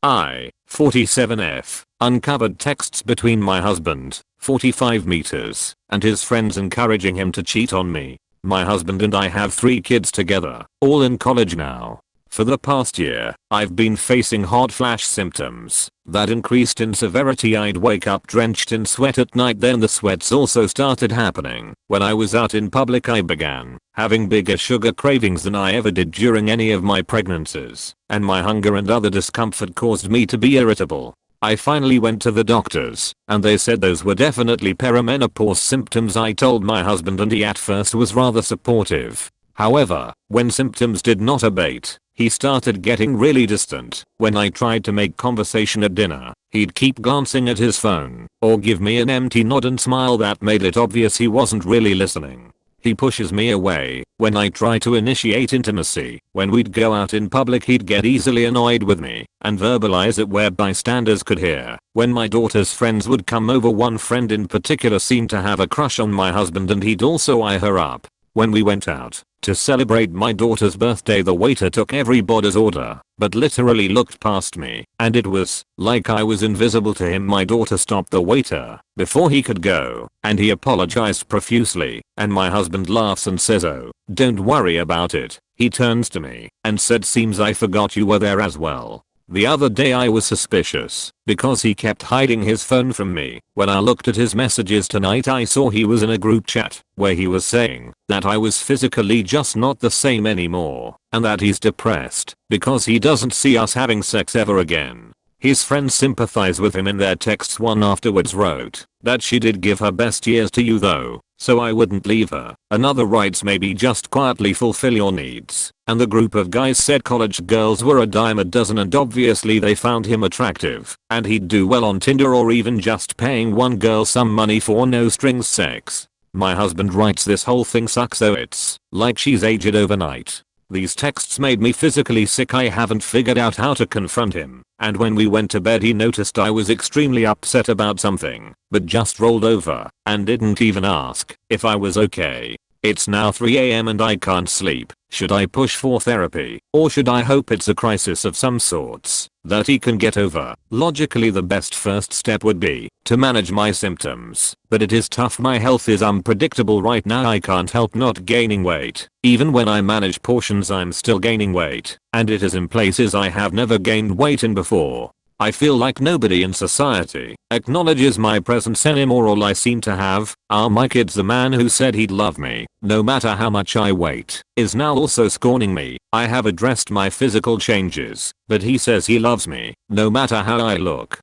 I, 47F, uncovered texts between my husband, 45 meters, and his friends encouraging him to cheat on me. My husband and I have 3 kids together, all in college now. For the past year, I've been facing hot flash symptoms that increased in severity. I'd wake up drenched in sweat at night, then the sweats also started happening. When I was out in public, I began having bigger sugar cravings than I ever did during any of my pregnancies, and my hunger and other discomfort caused me to be irritable. I finally went to the doctors, and they said those were definitely perimenopause symptoms. I told my husband, and he at first was rather supportive. However, when symptoms did not abate, he started getting really distant. When I tried to make conversation at dinner, he'd keep glancing at his phone, or give me an empty nod and smile that made it obvious he wasn't really listening. He pushes me away when I try to initiate intimacy. When we'd go out in public, he'd get easily annoyed with me and verbalize it where bystanders could hear. When my daughter's friends would come over, one friend in particular seemed to have a crush on my husband, and he'd also eye her up. When we went out to celebrate my daughter's birthday, the waiter took everybody's order, but literally looked past me, and it was like I was invisible to him. My daughter stopped the waiter before he could go, and he apologized profusely, and my husband laughs and says, "Oh, don't worry about it." He turns to me and said, "Seems I forgot you were there as well." The other day I was suspicious because he kept hiding his phone from me. When I looked at his messages tonight, I saw he was in a group chat where he was saying that I was physically just not the same anymore, and that he's depressed because he doesn't see us having sex ever again. His friends sympathize with him in their texts. One afterwards wrote that she did give her best years to you though, so I wouldn't leave her. Another writes, "Maybe just quietly fulfill your needs." And the group of guys said college girls were a dime a dozen, and obviously they found him attractive, and he'd do well on Tinder or even just paying one girl some money for no strings sex. My husband writes, "This whole thing sucks though, it's like she's aged overnight." These texts made me physically sick. I haven't figured out how to confront him, and when we went to bed he noticed I was extremely upset about something, but just rolled over and didn't even ask if I was okay. It's now 3 AM and I can't sleep. Should I push for therapy, or should I hope it's a crisis of some sorts that he can get over? Logically, the best first step would be to manage my symptoms, but it is tough. My health is unpredictable right now. I can't help not gaining weight. Even when I manage portions, I'm still gaining weight, and it is in places I have never gained weight in before. I feel like nobody in society acknowledges my presence anymore. All I seem to have are my kids. The man who said he'd love me no matter how much I weight is now also scorning me. I have addressed my physical changes, but he says he loves me no matter how I look.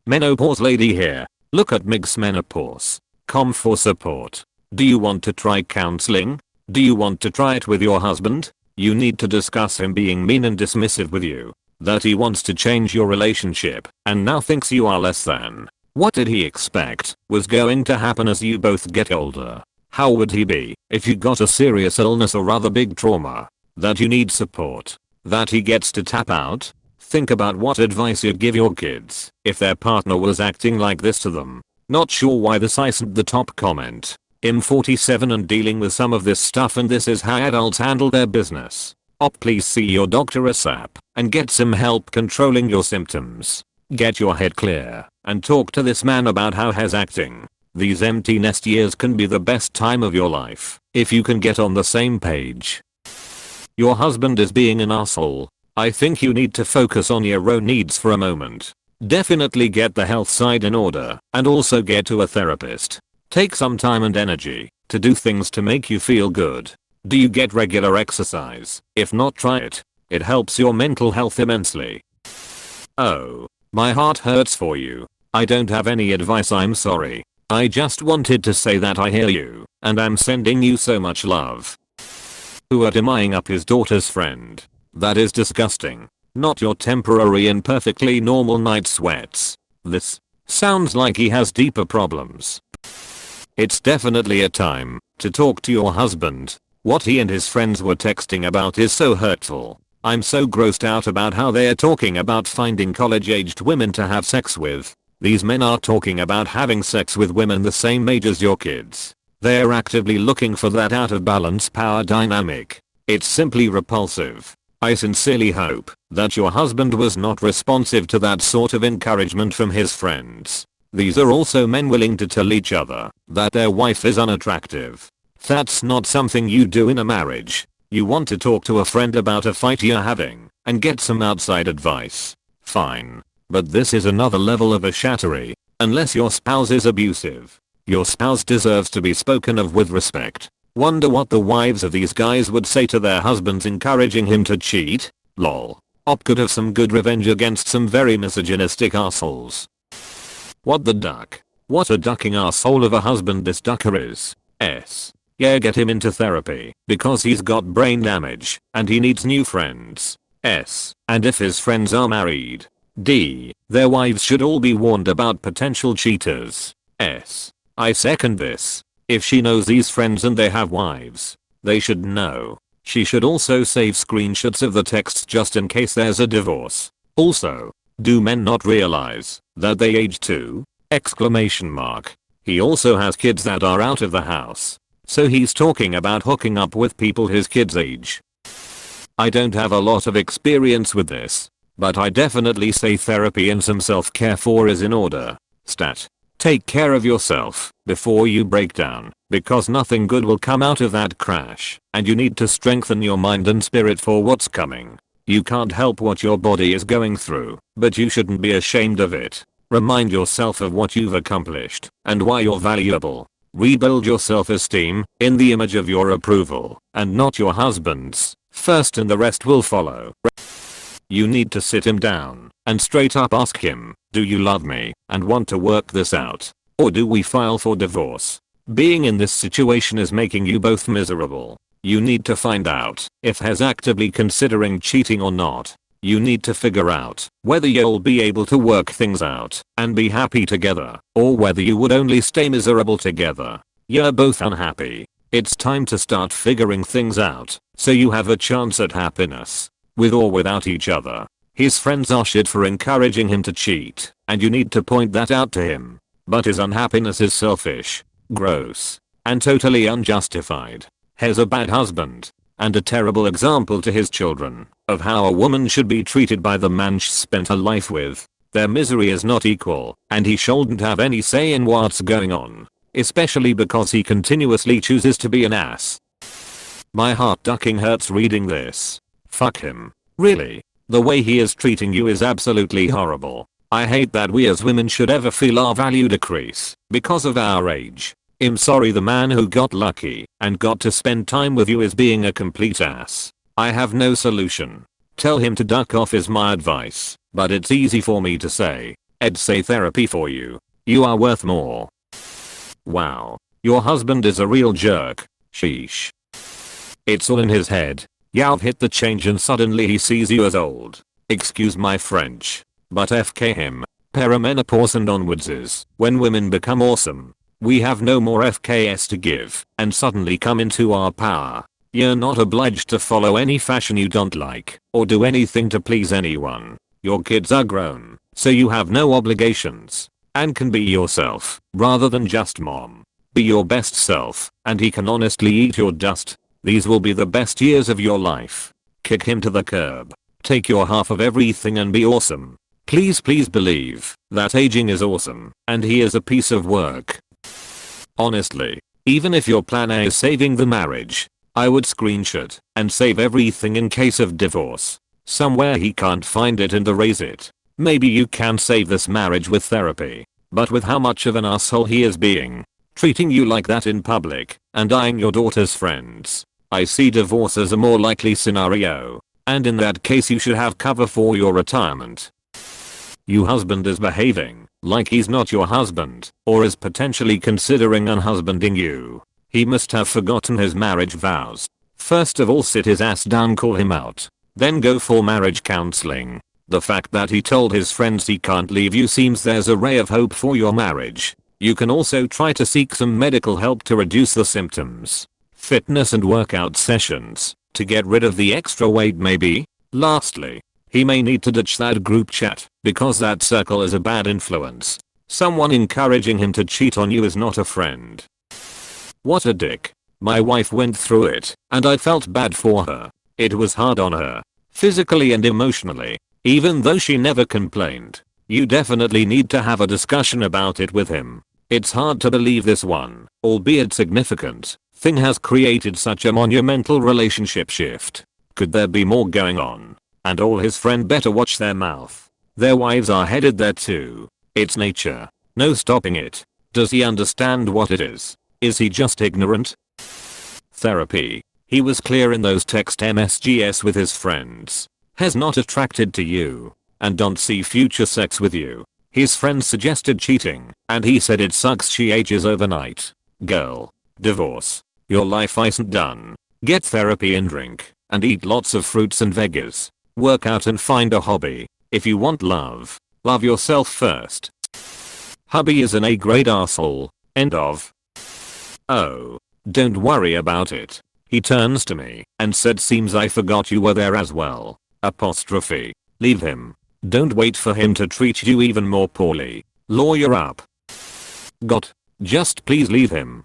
Menopause lady here. Look at Mig's menopause. Com for support. Do you want to try counseling? Do you want to try it with your husband? You need to discuss him being mean and dismissive with you, that he wants to change your relationship and now thinks you are less than. What did he expect was going to happen as you both get older? How would he be if you got a serious illness or rather big trauma that you need support, that he gets to tap out? Think about what advice you'd give your kids if their partner was acting like this to them. Not sure why this isn't the top comment. I'm 47 and dealing with some of this stuff, and this is how adults handle their business. Please see your doctor ASAP and get some help controlling your symptoms. Get your head clear and talk to this man about how he's acting. These empty nest years can be the best time of your life if you can get on the same page. Your husband is being an asshole. I think you need to focus on your own needs for a moment. Definitely get the health side in order and also get to a therapist. Take some time and energy to do things to make you feel good. Do you get regular exercise? If not, try it. It helps your mental health immensely. Oh, my heart hurts for you. I don't have any advice, I'm sorry. I just wanted to say that I hear you, and I'm sending you so much love. Who are denying up his daughter's friend? That is disgusting. Not your temporary and perfectly normal night sweats. This sounds like he has deeper problems. It's definitely a time to talk to your husband. What he and his friends were texting about is so hurtful. I'm so grossed out about how they are talking about finding college-aged women to have sex with. These men are talking about having sex with women the same age as your kids. They're actively looking for that out of balance power dynamic. It's simply repulsive. I sincerely hope that your husband was not responsive to that sort of encouragement from his friends. These are also men willing to tell each other that their wife is unattractive. That's not something you do in a marriage. You want to talk to a friend about a fight you're having and get some outside advice. Fine. But this is another level of a shattery. Unless your spouse is abusive. Your spouse deserves to be spoken of with respect. Wonder what the wives of these guys would say to their husbands encouraging him to cheat? Lol. Op could have some good revenge against some very misogynistic assholes. What the duck? What a ducking asshole of a husband this ducker is. S. Yeah, get him into therapy because he's got brain damage and he needs new friends. S. And if his friends are married. D. Their wives should all be warned about potential cheaters. S. I second this. If she knows these friends and they have wives, they should know. She should also save screenshots of the texts just in case there's a divorce. Also, do men not realize that they age too? Exclamation mark. He also has kids that are out of the house. So he's talking about hooking up with people his kids age. I don't have a lot of experience with this, but I definitely say therapy and some self-care is in order. Stat. Take care of yourself before you break down, because nothing good will come out of that crash, and you need to strengthen your mind and spirit for what's coming. You can't help what your body is going through, but you shouldn't be ashamed of it. Remind yourself of what you've accomplished and why you're valuable. Rebuild your self-esteem in the image of your approval and not your husband's first, and the rest will follow. You need to sit him down and straight up ask him, do you love me and want to work this out? Or do we file for divorce? Being in this situation is making you both miserable. You need to find out if he's actively considering cheating or not. You need to figure out whether you'll be able to work things out and be happy together, or whether you would only stay miserable together. You're both unhappy. It's time to start figuring things out so you have a chance at happiness, with or without each other. His friends are shit for encouraging him to cheat, and you need to point that out to him. But his unhappiness is selfish, gross, and totally unjustified. He's a bad husband, and a terrible example to his children of how a woman should be treated by the man she spent her life with. Their misery is not equal, and he shouldn't have any say in what's going on, especially because he continuously chooses to be an ass. My heart ducking hurts reading this. Fuck him. Really? The way he is treating you is absolutely horrible. I hate that we as women should ever feel our value decrease because of our age. I'm sorry the man who got lucky and got to spend time with you is being a complete ass. I have no solution. Tell him to duck off is my advice, but it's easy for me to say. I'd say therapy for you. You are worth more. Wow. Your husband is a real jerk. Sheesh. It's all in his head. You've hit the change and suddenly he sees you as old. Excuse my French. But FK him. Perimenopause and onwards is when women become awesome. We have no more FKS to give and suddenly come into our power. You're not obliged to follow any fashion you don't like or do anything to please anyone. Your kids are grown, so you have no obligations and can be yourself rather than just mom. Be your best self and he can honestly eat your dust. These will be the best years of your life. Kick him to the curb. Take your half of everything and be awesome. Please believe that aging is awesome and he is a piece of work. Honestly, even if your plan A is saving the marriage, I would screenshot and save everything in case of divorce. Somewhere he can't find it and erase it. Maybe you can save this marriage with therapy, but with how much of an asshole he is being, treating you like that in public, and eyeing your daughter's friends, I see divorce as a more likely scenario, and in that case you should have cover for your retirement. Your husband is behaving like he's not your husband, or is potentially considering unhusbanding you. He must have forgotten his marriage vows. First of all, sit his ass down, call him out, then go for marriage counseling. The fact that he told his friends he can't leave you seems there's a ray of hope for your marriage. You can also try to seek some medical help to reduce the symptoms. Fitness and workout sessions to get rid of the extra weight maybe. Lastly, he may need to ditch that group chat because that circle is a bad influence. Someone encouraging him to cheat on you is not a friend. What a dick. My wife went through it and I felt bad for her. It was hard on her. physically and emotionally, even though she never complained. You definitely need to have a discussion about it with him. It's hard to believe this one, albeit significant, thing has created such a monumental relationship shift. Could there be more going on? And all his friends better watch their mouth. Their wives are headed there too. It's nature. No stopping it. Does he understand what it is? Is he just ignorant? Therapy. He was clear in those text MSGs with his friends. Has not attracted to you. And don't see future sex with you. His friends suggested cheating, and he said it sucks she ages overnight. Girl. Divorce. Your life isn't done. Get therapy and drink, and eat lots of fruits and veggies. Work out and find a hobby. If you want love, love yourself first. Hubby is an A-grade asshole. End of. Oh. Don't worry about it. He turns to me and said, seems I forgot you were there as well. Apostrophe. Leave him. Don't wait for him to treat you even more poorly. Lawyer up. God. Just please leave him.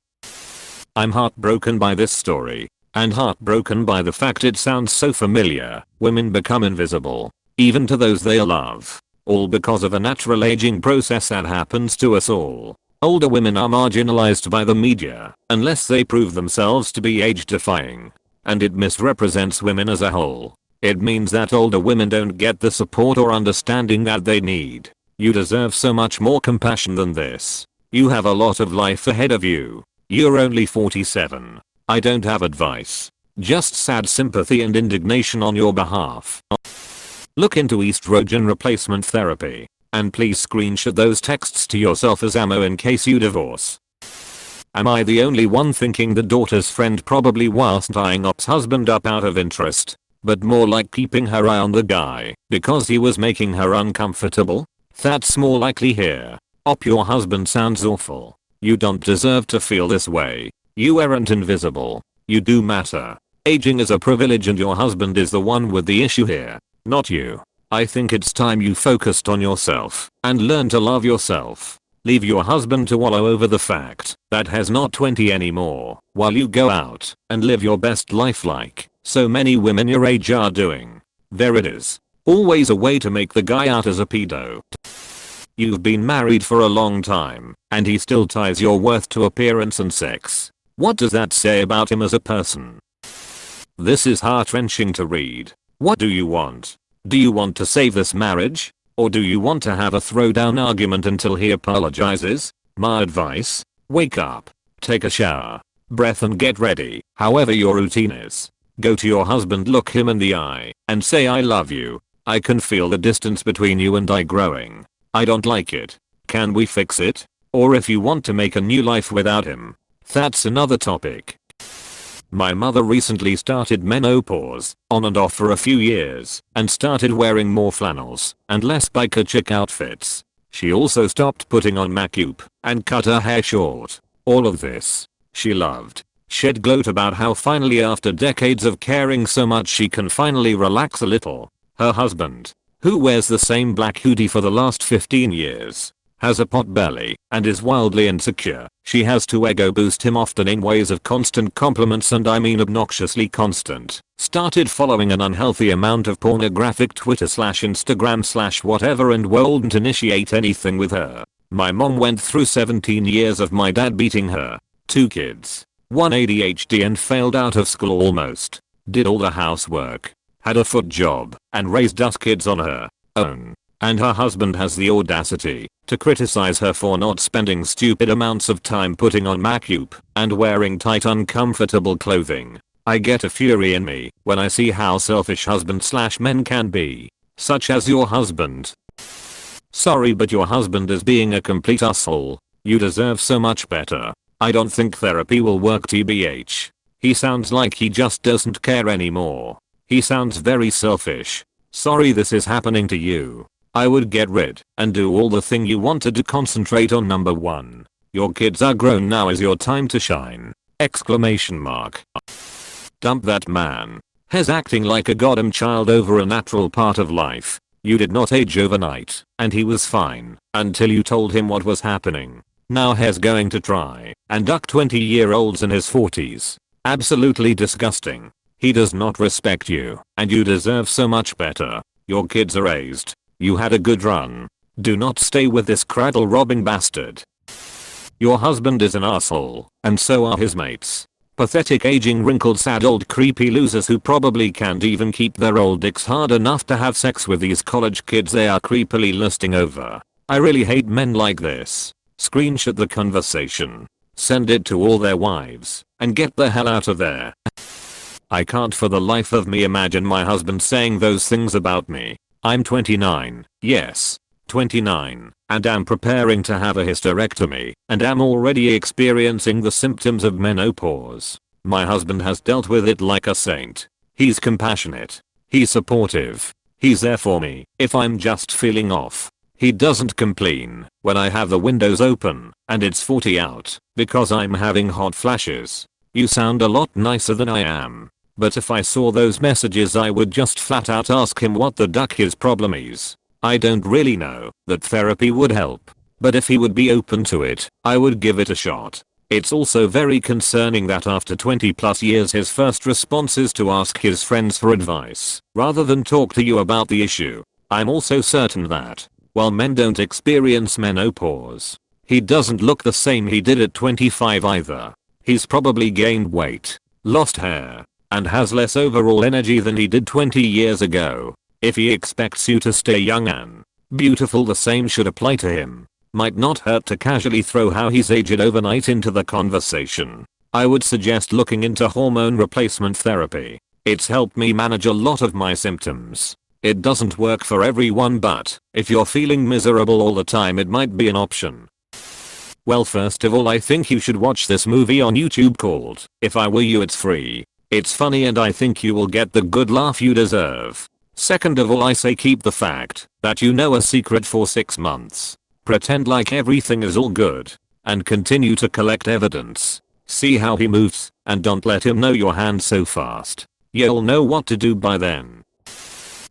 I'm heartbroken by this story. And heartbroken by the fact it sounds so familiar. Women become invisible. Even to those they love. All because of a natural aging process that happens to us all. Older women are marginalized by the media unless they prove themselves to be age-defying. And it misrepresents women as a whole. It means that older women don't get the support or understanding that they need. You deserve so much more compassion than this. You have a lot of life ahead of you. You're only 47. I don't have advice. Just sad sympathy and indignation on your behalf. Look into estrogen replacement therapy. And please screenshot those texts to yourself as ammo in case you divorce. Am I the only one thinking the daughter's friend probably wasn't eyeing Op's husband up out of interest, but more like keeping her eye on the guy because he was making her uncomfortable? That's more likely here. Op, your husband sounds awful. You don't deserve to feel this way. You aren't invisible. You do matter. Aging is a privilege and your husband is the one with the issue here, not you. I think it's time you focused on yourself and learn to love yourself. Leave your husband to wallow over the fact that he's not 20 anymore while you go out and live your best life like so many women your age are doing. There it is. Always a way to make the guy out as a pedo. You've been married for a long time and he still ties your worth to appearance and sex. What does that say about him as a person? This is heart-wrenching to read. What do you want? Do you want to save this marriage? Or do you want to have a throwdown argument until he apologizes? My advice? Wake up. Take a shower. Breath and get ready. However your routine is. Go to your husband, look him in the eye, and say I love you. I can feel the distance between you and I growing. I don't like it. Can we fix it? Or if you want to make a new life without him. That's another topic. My mother recently started menopause, on and off for a few years, and started wearing more flannels and less biker chick outfits. She also stopped putting on makeup and cut her hair short. All of this she loved. She'd gloat about how finally after decades of caring so much she can finally relax a little. Her husband, who wears the same black hoodie for the last 15 years, has a pot belly and is wildly insecure. She has to ego boost him often in ways of constant compliments, and I mean obnoxiously constant. Started following an unhealthy amount of pornographic Twitter/Instagram/whatever and won't initiate anything with her. My mom went through 17 years of my dad beating her, 2 kids, 1 ADHD and failed out of school almost, did all the housework, had a foot job, and raised us kids on her own. And her husband has the audacity to criticize her for not spending stupid amounts of time putting on makeup and wearing tight uncomfortable clothing. I get a fury in me when I see how selfish husbands/men can be, such as your husband. Sorry, but your husband is being a complete asshole. You deserve so much better. I don't think therapy will work, tbh. He sounds like he just doesn't care anymore. He sounds very selfish. Sorry this is happening to you. I would get rid and do all the thing you wanted to concentrate on. Number 1. Your kids are grown, now is your time to shine. Exclamation mark. Dump that man. He's acting like a goddamn child over a natural part of life. You did not age overnight and he was fine until you told him what was happening. Now he's going to try and duck 20-year-olds in his 40s. Absolutely disgusting. He does not respect you, and you deserve so much better. Your kids are raised. You had a good run. Do not stay with this cradle robbing bastard. Your husband is an asshole, and so are his mates. Pathetic aging wrinkled sad old creepy losers who probably can't even keep their old dicks hard enough to have sex with these college kids they are creepily lusting over. I really hate men like this. Screenshot the conversation. Send it to all their wives, and get the hell out of there. I can't for the life of me imagine my husband saying those things about me. I'm 29, yes, 29, and am preparing to have a hysterectomy, and am already experiencing the symptoms of menopause. My husband has dealt with it like a saint. He's compassionate. He's supportive. He's there for me if I'm just feeling off. He doesn't complain when I have the windows open and it's 40 out because I'm having hot flashes. You sound a lot nicer than I am. But if I saw those messages I would just flat out ask him what the duck his problem is. I don't really know that therapy would help. But if he would be open to it, I would give it a shot. It's also very concerning that after 20 plus years his first response is to ask his friends for advice, rather than talk to you about the issue. I'm also certain that, while men don't experience menopause, he doesn't look the same he did at 25 either. He's probably gained weight, lost hair, and has less overall energy than he did 20 years ago. If he expects you to stay young and beautiful, the same should apply to him. Might not hurt to casually throw how he's aged overnight into the conversation. I would suggest looking into hormone replacement therapy. It's helped me manage a lot of my symptoms. It doesn't work for everyone, but if you're feeling miserable all the time it might be an option. Well, first of all I think you should watch this movie on YouTube called If I Were You. It's free. It's funny and I think you will get the good laugh you deserve. Second of all I say keep the fact that you know a secret for 6 months. Pretend like everything is all good and continue to collect evidence. See how he moves and don't let him know your hand so fast. You'll know what to do by then.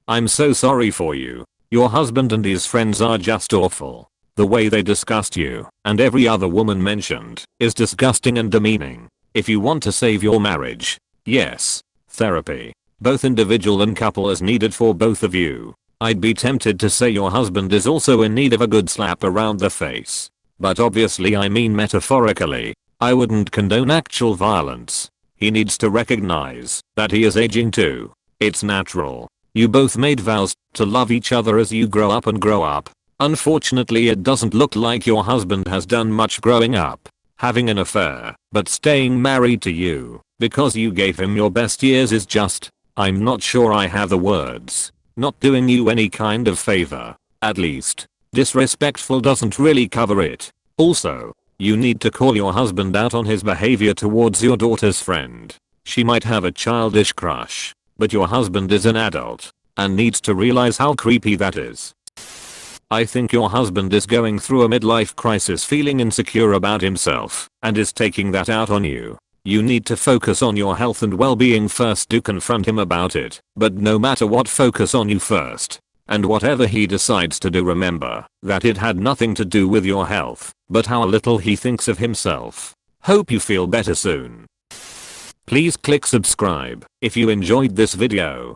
I'm so sorry for you. Your husband and his friends are just awful. The way they discussed you and every other woman mentioned is disgusting and demeaning. If you want to save your marriage, yes, therapy, both individual and couple, is needed for both of you. I'd be tempted to say your husband is also in need of a good slap around the face. But obviously I mean metaphorically. I wouldn't condone actual violence. He needs to recognize that he is aging too. It's natural. You both made vows to love each other as you grow up and grow up. Unfortunately it doesn't look like your husband has done much growing up. Having an affair, but staying married to you because you gave him your best years is just, I'm not sure I have the words, not doing you any kind of favor. At least, disrespectful doesn't really cover it. Also, you need to call your husband out on his behavior towards your daughter's friend. She might have a childish crush, but your husband is an adult and needs to realize how creepy that is. I think your husband is going through a midlife crisis, feeling insecure about himself, and is taking that out on you. You need to focus on your health and well-being first. Do confront him about it, but no matter what, focus on you first. And whatever he decides to do, remember that it had nothing to do with your health, but how little he thinks of himself. Hope you feel better soon. Please click subscribe if you enjoyed this video.